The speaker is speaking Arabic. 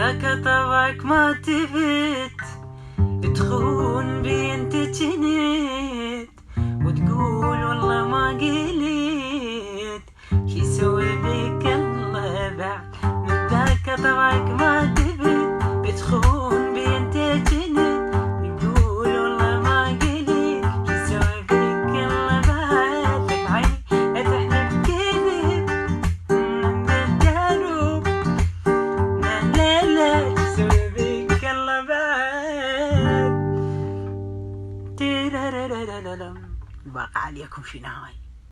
ذاك طبعك ما تبت تخون بي انت جنيت وتقول والله ما قلت شي يسوي بك الله بعد. من ذاك طبعك ما تبت بتخون بي انت جنيت وتقول والله ما قلت شي يسوي بك الله بعد. لك عيني تحلف كذب من الدروب لا لا شي يسوي بك الله بعد. الباقي عليكم شي نهاية.